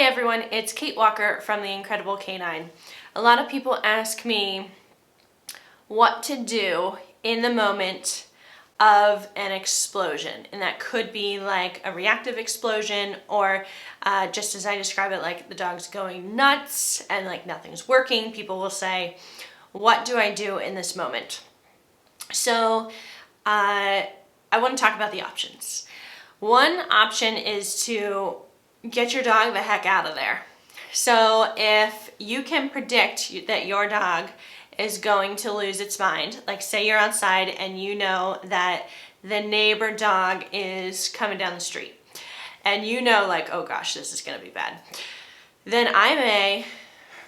Hey everyone, it's Kate Walker from The Incredible Canine. A lot of people ask me what to do in the moment of an explosion, and that could be like a reactive explosion or just as I describe it, like the dog's going nuts and like nothing's working. People will say, what do I do in this moment? So I want to talk about the options. One option is to get your dog the heck out of there. So if you can predict that your dog is going to lose its mind, like say you're outside and you know that the neighbor dog is coming down the street and you know like, oh gosh, this is gonna be bad, then I may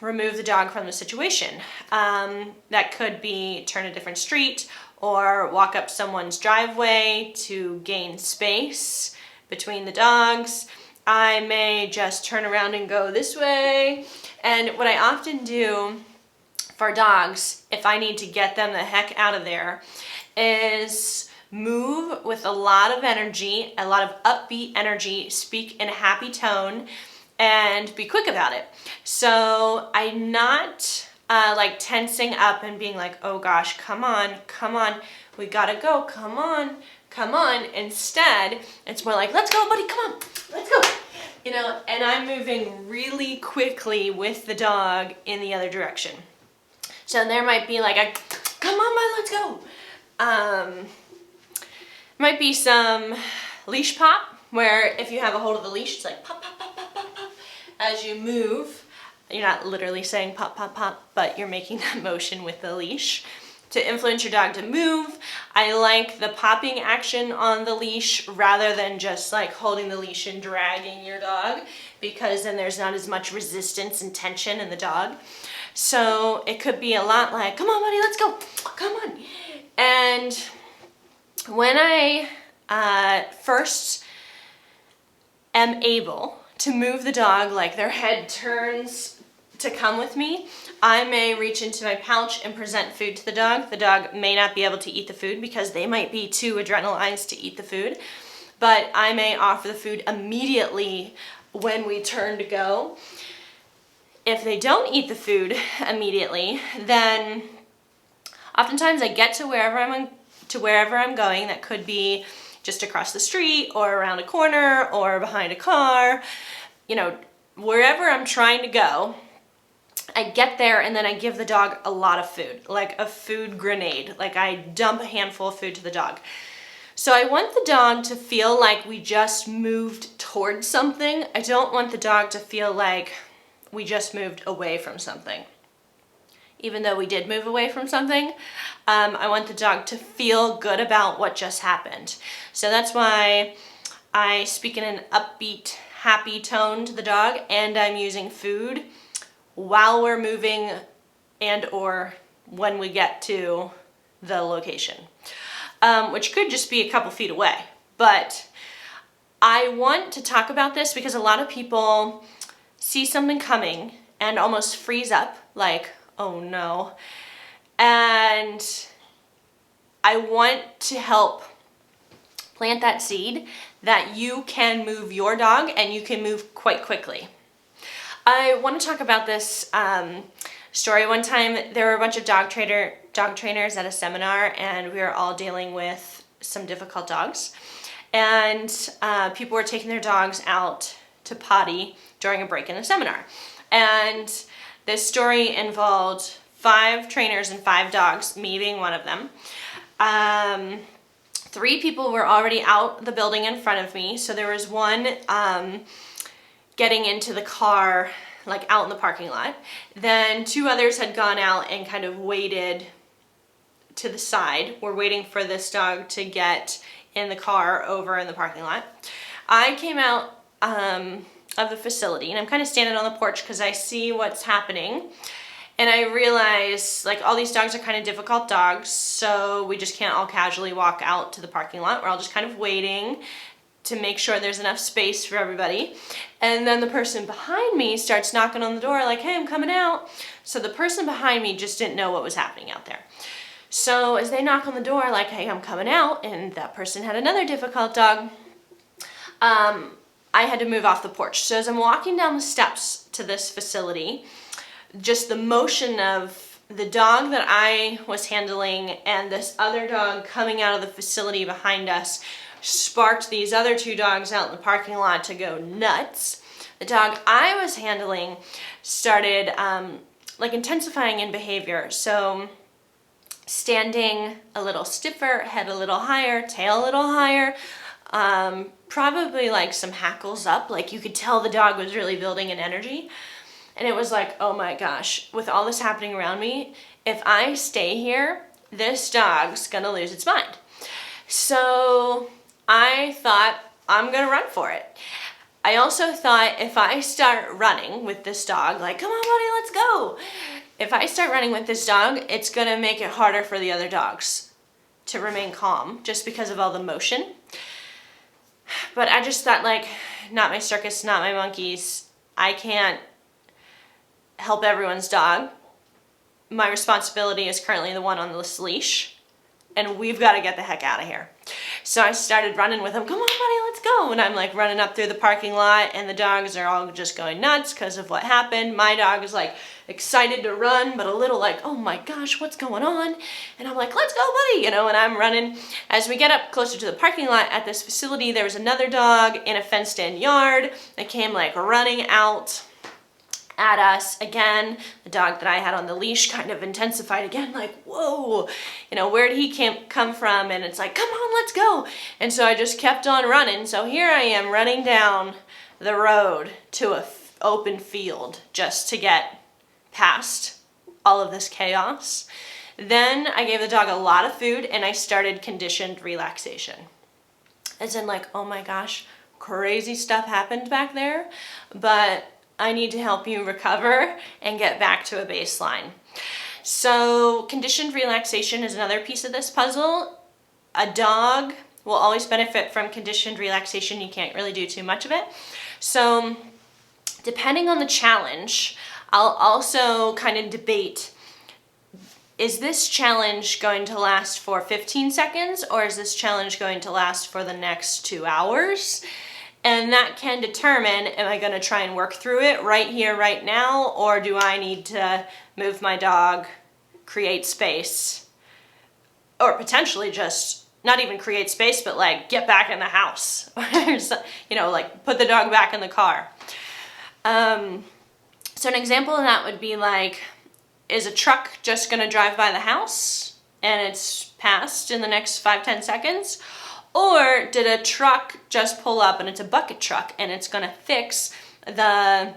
remove the dog from the situation. That could be turn a different street or walk up someone's driveway to gain space between the dogs. I may just turn around and go this way. And what I often do for dogs, if I need to get them the heck out of there, is move with a lot of energy, a lot of upbeat energy, speak in a happy tone, and be quick about it. So I'm not like tensing up and being like, oh gosh, come on, we gotta go, come on. Instead, it's more like, let's go, buddy, come on, let's go. You know, and I'm moving really quickly with the dog in the other direction. So there might be like a, come on, bud, let's go. Might be some leash pop, where if you have a hold of the leash, it's like pop, pop, pop, pop, pop, pop. As you move, you're not literally saying pop, pop, pop, but you're making that motion with the leash to influence your dog to move. I like the popping action on the leash rather than just like holding the leash and dragging your dog, because then there's not as much resistance and tension in the dog. So it could be a lot like, come on buddy, let's go, come on. And when I first am able to move the dog, like their head turns to come with me, I may reach into my pouch and present food to the dog. The dog may not be able to eat the food because they might be too adrenalized to eat the food, but I may offer the food immediately when we turn to go. If they don't eat the food immediately, then oftentimes I get to wherever I'm going. That could be just across the street or around a corner or behind a car, you know, wherever I'm trying to go. I get there and then I give the dog a lot of food, like a food grenade. Like I dump a handful of food to the dog. So I want the dog to feel like we just moved towards something. I don't want the dog to feel like we just moved away from something. Even though we did move away from something, I want the dog to feel good about what just happened. So that's why I speak in an upbeat, happy tone to the dog, and I'm using food while we're moving and or when we get to the location, which could just be a couple feet away. But I want to talk about this because a lot of people see something coming and almost freeze up like, oh no. And I want to help plant that seed that you can move your dog and you can move quite quickly. I want to talk about this story. One time there were a bunch of dog trainers at a seminar, and we were all dealing with some difficult dogs. And people were taking their dogs out to potty during a break in the seminar. And this story involved 5 trainers and 5 dogs, me being one of them. 3 people were already out the building in front of me. So there was one getting into the car, like out in the parking lot. Then 2 others had gone out and kind of waited to the side. We're waiting for this dog to get in the car over in the parking lot. I came out of the facility and I'm kind of standing on the porch because I see what's happening. And I realize like all these dogs are kind of difficult dogs, so we just can't all casually walk out to the parking lot. We're all just kind of waiting to make sure there's enough space for everybody. And then the person behind me starts knocking on the door like, hey, I'm coming out. So the person behind me just didn't know what was happening out there. So as they knock on the door like, hey, I'm coming out, and that person had another difficult dog, I had to move off the porch. So as I'm walking down the steps to this facility, just the motion of the dog that I was handling and this other dog coming out of the facility behind us sparked these other two dogs out in the parking lot to go nuts. The dog I was handling started like intensifying in behavior. So standing a little stiffer, head a little higher, tail a little higher, probably like some hackles up, like you could tell the dog was really building an energy. And it was like, oh my gosh, with all this happening around me, if I stay here, this dog's gonna lose its mind. So I thought, I'm gonna run for it. I also thought if I start running with this dog, like, come on buddy, let's go. If I start running with this dog, it's gonna make it harder for the other dogs to remain calm just because of all the motion. But I just thought, like, not my circus, not my monkeys. I can't help everyone's dog. My responsibility is currently the one on this leash, and we've got to get the heck out of here. So I started running with him. Come on, buddy, let's go. And I'm like running up through the parking lot, and the dogs are all just going nuts because of what happened. My dog is like excited to run, but a little like, oh my gosh, what's going on? And I'm like, let's go, buddy, you know, and I'm running. As we get up closer to the parking lot at this facility, there was another dog in a fenced-in yard that came like running out at us again. The dog that I had on the leash kind of intensified again, like, whoa, you know, where did he come from? And it's like, come on, let's go. And so I just kept on running. So here I am running down the road to a open field just to get past all of this chaos. Then I gave the dog a lot of food and I started conditioned relaxation. As in like, oh my gosh, crazy stuff happened back there, but I need to help you recover and get back to a baseline. So conditioned relaxation is another piece of this puzzle. A dog will always benefit from conditioned relaxation. You can't really do too much of it. So depending on the challenge, I'll also kind of debate, is this challenge going to last for 15 seconds or is this challenge going to last for the next 2 hours? And that can determine, am I going to try and work through it right here, right now, or do I need to move my dog, create space, or potentially just not even create space, but like get back in the house, you know, like put the dog back in the car. So an example of that would be like, is a truck just going to drive by the house and it's passed in the next 5-10 seconds? Or did a truck just pull up and it's a bucket truck and it's gonna fix the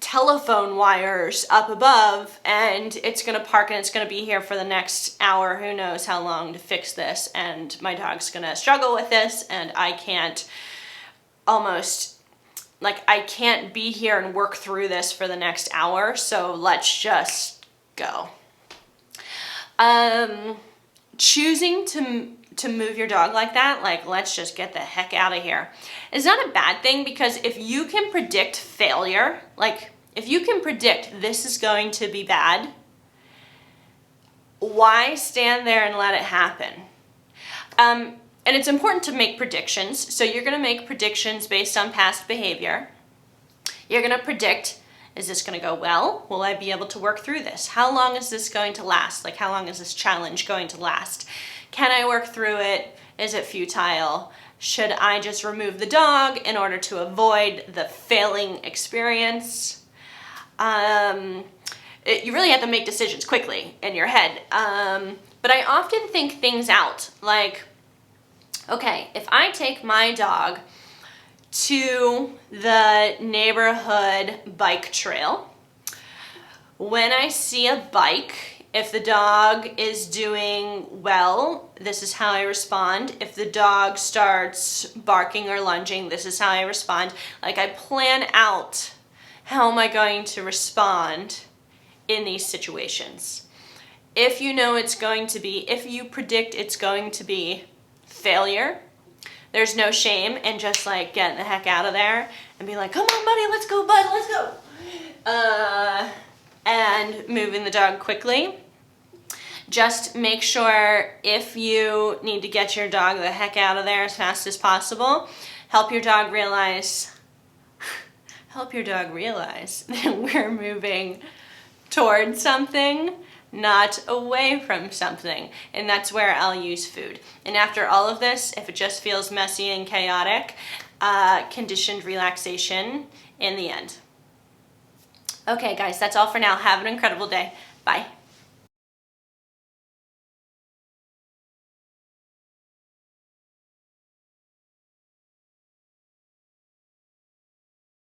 telephone wires up above and it's gonna park and it's gonna be here for the next hour, who knows how long to fix this, and my dog's gonna struggle with this and I can't I can't be here and work through this for the next hour, so let's just go. Choosing to move your dog like that, like let's just get the heck out of here, is not a bad thing, because if you can predict failure, like if you can predict this is going to be bad, why stand there and let it happen? And it's important to make predictions. So you're going to make predictions based on past behavior. You're going to predict, is this going to go well? Will I be able to work through this? How long is this going to last? Like, how long is this challenge going to last? Can I work through it? Is it futile? Should I just remove the dog in order to avoid the failing experience? You really have to make decisions quickly in your head. But I often think things out. Like, okay, if I take my dog to the neighborhood bike trail, when I see a bike, if the dog is doing well, this is how I respond. If the dog starts barking or lunging, this is how I respond. Like, I plan out how am I going to respond in these situations. If you know it's going to be, if you predict it's going to be failure, there's no shame in just like getting the heck out of there and be like, come on buddy, let's go bud, let's go. And moving the dog quickly. Just make sure if you need to get your dog the heck out of there as fast as possible, help your dog realize that we're moving towards something, not away from something. And that's where I'll use food. And after all of this, if it just feels messy and chaotic, conditioned relaxation in the end. Okay guys, that's all for now. Have an incredible day. Bye.